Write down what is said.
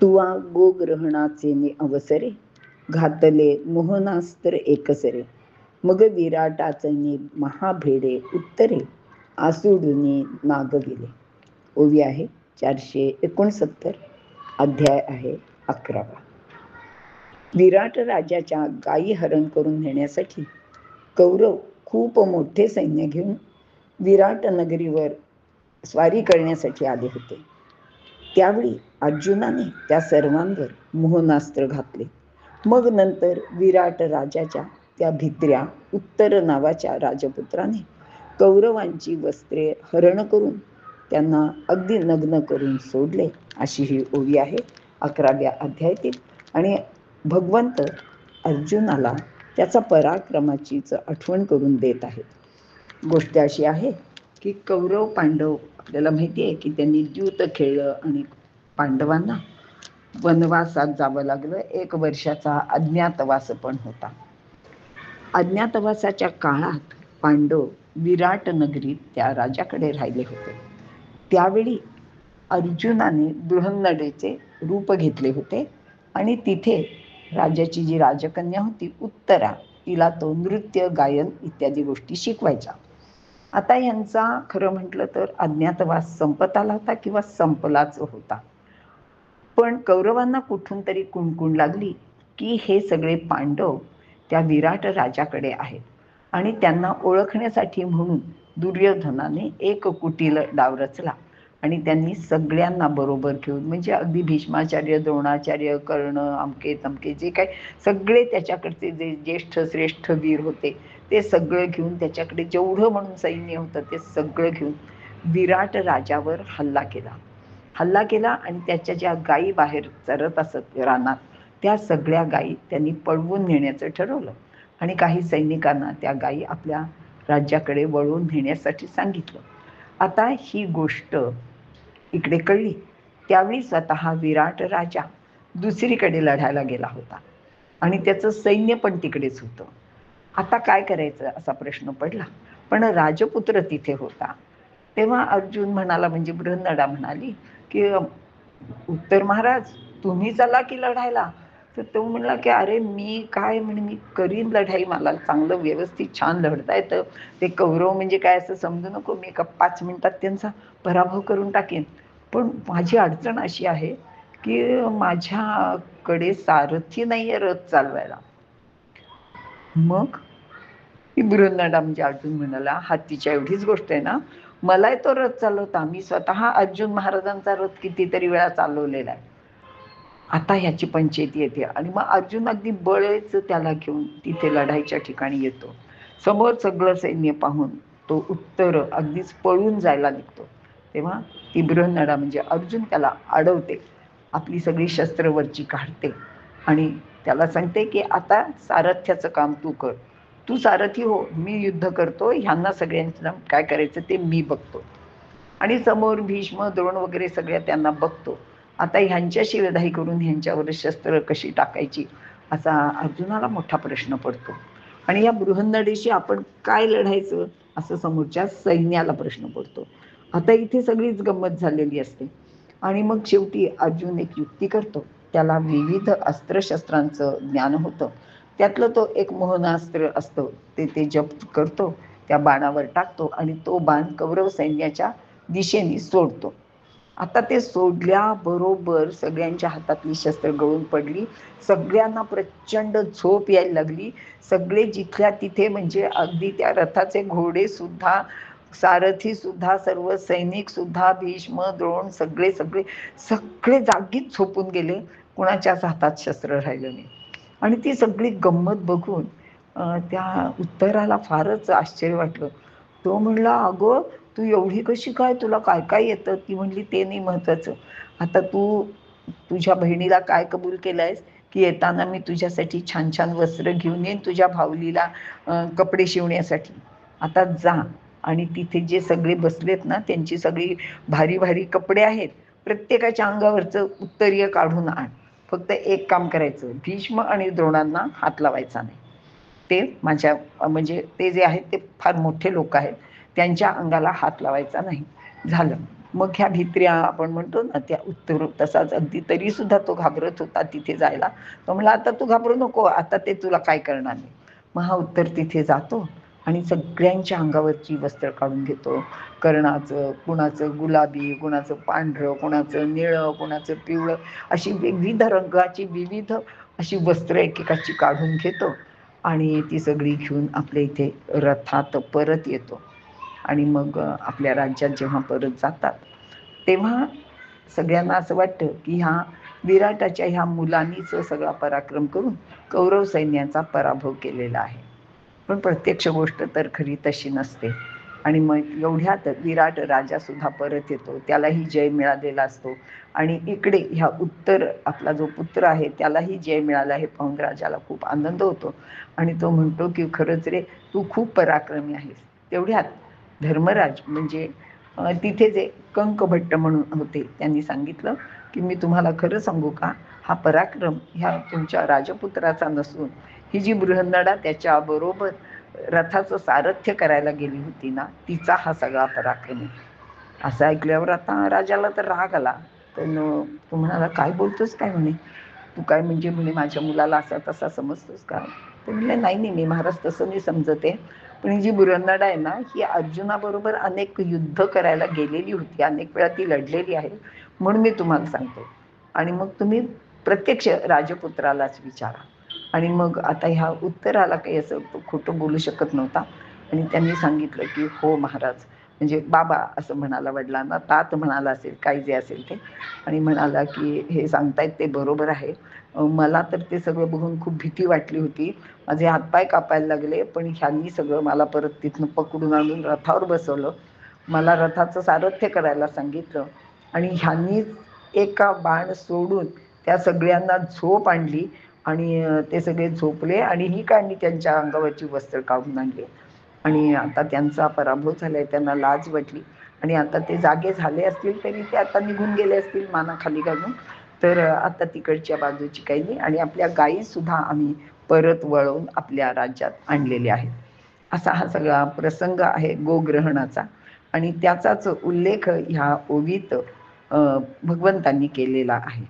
तुवा गोग्रहणाचे अवसरे, घातले मोहनास्त्र एकसरे. मग विराटाचनी महाभेडे उत्तरे, आसुडुनी नागविले. ओवी आहे 469, अध्याय आहे 11. विराट राजाच्या गायी हरण करून नेण्यासाठी कौरव खूप मोठे सैन्य घेऊन विराट नगरीवर स्वारी करण्यासाठी आले होते. त्यावेळी अर्जुनाने त्या सर्वांवर मोहनास्त्र घातले. मग नंतर विराट राजाच्या त्या भित्र्या उत्तर नावाच्या राजपुत्राने कौरवांची वस्त्रे हरण करून त्यांना अगदी नग्न करून सोडले. अशी ही ओवी आहे 11व्या अध्यायातील. आणि भगवंत अर्जुनाला त्याचा पराक्रमाचीच आठवण करून देत आहेत. गोष्ट अशी आहे की कौरव पांडव, आपल्याला माहिती आहे की त्यांनी द्यूत खेळलं आणि पांडवांना वनवासात जावं लागलं. 1 वर्षाचा अज्ञातवास पण होता. अज्ञातवासाच्या काळात पांडव विराट नगरीत त्या राजाकडे राहिले होते. त्यावेळी अर्जुनाने बृहन्नडेचे रूप घेतले होते आणि तिथे राजाची जी राजकन्या होती उत्तरा, तिला तो नृत्य, गायन इत्यादी गोष्टी शिकवायचा. आता यांचा खरं म्हटलं तर अज्ञातवास संपत आला होता किंवा संपलाच होता. पण कौरवांना कुठून तरी कुणकुण लागली की हे सगळे पांडव त्या विराट राजाकडे आहेत आणि त्यांना ओळखण्यासाठी म्हणून दुर्योधनाने एक कुटील डाव रचला आणि त्यांनी सगळ्यांना बरोबर घेऊन, म्हणजे अगदी भीष्माचार्य, द्रोणाचार्य, कर्ण, अमके तमके जे काही सगळे त्याच्याकडचे जे ज्येष्ठ श्रेष्ठ वीर होते ते सगळं घेऊन, त्याच्याकडे जेवढं म्हणून सैन्य होतं ते सगळं घेऊन विराट राजावर हल्ला केला आणि त्याच्या ज्या गायी बाहेर चरत असत रानात त्या सगळ्या गायी त्यांनी पळवून नेण्याचं ठरवलं आणि काही सैनिकांना त्या गायी आपल्या राज्याकडे वळवून नेण्यासाठी सांगितलं. आता ही गोष्ट इकडे कळली. त्यावेळी स्वतः विराट राजा दुसरीकडे लढायला गेला होता आणि त्याचं सैन्य पण तिकडेच होतं. आता काय करायचं असा प्रश्न पडला. पण राजपुत्र तिथे होता. तेव्हा अर्जुन म्हणाला, म्हणजे बृहन्नडा म्हणाली की उत्तर महाराज तुम्ही चला की लढायला. तर तो म्हणला की अरे मी काय म्हणे, मी करीन लढाई, मला चांगलं व्यवस्थित छान लढता येतं. ते कौरव म्हणजे काय असं समजू नको, मी एका 5 मिनिटात त्यांचा पराभव करून टाकेन. पण माझी अडचण अशी आहे की माझ्याकडे सारथी नाही आहे रथ चालवायला. मग बृहन्नडा म्हणजे अर्जुन म्हणाला, हत्तीच्या एवढीच गोष्ट आहे ना, मला तो रथ चालवता, मी स्वतः अर्जुन महाराजांचा रथ कितीतरी वेळा चालवलेला आहे. आता ह्याची पंचायत येते आणि मग अर्जुन अगदी बळेच त्याला घेऊन तिथे लढाईच्या ठिकाणी येतो. समोर सगळं सैन्य पाहून तो उत्तर अगदीच पळून जायला निघतो. तेव्हा ती बृहन्नडा म्हणजे अर्जुन त्याला अडवते, आपली सगळी शस्त्रवरची काढते आणि त्याला सांगते की आता सारथ्याचं काम तू कर, तू सारथी हो, मी युद्ध करतो, ह्यांना सगळ्यांना काय करायचं ते मी बघतो. आणि समोर भीष्म, द्रोण वगैरे सगळ्या त्यांना बघतो. आता ह्यांच्याशी लढाई करून ह्यांच्यावर शस्त्र कशी टाकायची असा अर्जुनाला मोठा प्रश्न पडतो. आणि या बृहन्नडेशी आपण काय लढायचं असं समोरच्या सैन्याला प्रश्न पडतो. आता इथे सगळीच गंमत झालेली असते आणि मग शेवटी अर्जुन एक युक्ती करतो. त्याला विविध अस्त्रशस्त्रांचं ज्ञान होतं. त्यातलं तो एक मोहनास्त्र असतं, ते जप करतो, त्या बाणावर टाकतो आणि तो बाण कौरव सैन्याच्या दिशेने सोडतो. आता ते सोडल्याबरोबर सगळ्यांच्या हातातली शस्त्र गळून पडली, सगळ्यांना प्रचंड झोप यायला लागली. सगळे जिथल्या तिथे, म्हणजे अगदी त्या रथाचे घोडे सुद्धा, सारथी सुद्धा, सर्व सैनिक सुद्धा, भीष्म, द्रोण सगळे जागीच झोपून गेले. कुणाच्याच हातात शस्त्र राहिलं नाही. आणि ती सगळी गंमत बघून त्या उत्तराला फारच आश्चर्य वाटलं. तो म्हणला, अगं तू एवढी कशी काय, तुला काय काय येतं? ती म्हणली, ते नाही महत्वाचं, आता तू तुझ्या बहिणीला काय कबूल केलंयस की येताना मी तुझ्यासाठी छान छान वस्त्र घेऊन येईन, तुझ्या भावलीला कपडे शिवण्यासाठी. आता जा आणि तिथे जे सगळे बसलेत ना त्यांची सगळी भारी भारी कपडे आहेत, प्रत्येकाच्या अंगावरचं उत्तरीय काढून आण. फक्त एक काम करायचं, भीष्म आणि द्रोणांना हात लावायचा नाही. ते माझ्या म्हणजे ते जे आहेत ते फार मोठे लोक आहेत, त्यांच्या अंगाला हात लावायचा नाही. झालं. मग ह्या भित्र्या आपण म्हणतो ना त्या उत्तर तसाच अगदी, तरी सुद्धा तो घाबरत होता तिथे जायला. तो म्हणला आता तू घाबरू नको, आता ते तुला काय करणार नाही. मग हा उत्तर तिथे जातो आणि सगळ्यांच्या अंगावरची वस्त्र काढून घेतो. कर्णाचं, कुणाचं गुलाबी, कुणाचं पांढरं, कुणाचं निळं, कुणाचं पिवळं, अशी विविध रंगाची विविध अशी वस्त्र एकेकाची काढून घेतो आणि ती सगळी घेऊन आपल्या इथे रथात परत येतो. आणि मग आपल्या राज्यात जेव्हा परत जातात तेव्हा सगळ्यांना असं वाटतं की ह्या विराटाच्या ह्या मुलांनीच सगळा पराक्रम करून कौरव सैन्याचा पराभव केलेला आहे. पण प्रत्यक्ष गोष्ट तर खरी तशी नसते. आणि मग एवढ्यात विराट राजा सुद्धा परत येतो, त्यालाही जय मिळालेला असतो. आणि इकडे ह्या उत्तर आपला जो पुत्र आहे त्यालाही जय मिळाला हे पाहून राजाला खूप आनंद होतो. आणि तो म्हणतो की खरंच रे, तू खूप पराक्रमी आहेस. तेवढ्यात धर्मराज म्हणजे तिथे जे कंकभट्ट म्हणून होते त्यांनी सांगितलं की मी तुम्हाला खरं सांगू का, हा पराक्रम ह्या तुमच्या राजपुत्राचा नसून ही जी बृहन्नडा त्याच्याबरोबर रथाचं सारथ्य करायला गेली होती ना, तिचा हा सगळा पराक्रम आहे. असं ऐकल्यावर आता राजाला तर राग आला. पण तो म्हणाला काय बोलतोस काय म्हणे, तू काय म्हणजे म्हणे माझ्या मुलाला असा तसा समजतोस का. ते म्हणले नाही नाही मी महाराज तसं मी समजते, पण ही जी बृहन्नडा आहे ना ही अर्जुनाबरोबर अनेक युद्ध करायला गेलेली होती, अनेक वेळा ती लढलेली आहे, म्हणून मी तुम्हाला सांगतो. आणि मग तुम्ही प्रत्यक्ष राजपुत्रालाच विचारा. आणि मग आता ह्या उत्तराला काही असं खोटं बोलू शकत नव्हता आणि त्यांनी सांगितलं की हो महाराज, म्हणजे बाबा असं म्हणाला वडिलांना, तात म्हणाला असेल काही जे असेल ते. आणि म्हणाला की हे सांगतायत ते बरोबर आहे, मला तर ते सगळं बघून खूप भीती वाटली होती, माझे हातपाय कापायला लागले, पण ह्यांनी सगळं मला परत तिथनं पकडून आणून रथावर बसवलं, मला रथाचं सारथ्य करायला सांगितलं आणि ह्यांनी एका बाण सोडून त्या सगळ्यांना झोप आणली आणि ते सगळे झोपले आणि ही काय मी त्यांच्या अंगावरची वस्त्र काढून आणली आणि आता त्यांचा पराभव झालाय, त्यांना लाज वाटली आणि आता ते जागे झाले असतील तरी ते आता निघून गेले असतील माना खाली घालून. तर आता तिकडच्या बाजूची काही नाही आणि आपल्या गायी सुद्धा आम्ही परत वळवून आपल्या राज्यात आणलेले आहेत. असा हा सगळा प्रसंग आहे गोग्रहणाचा आणि त्याचाच उल्लेख ह्या ओवीत भगवंतांनी केलेला आहे.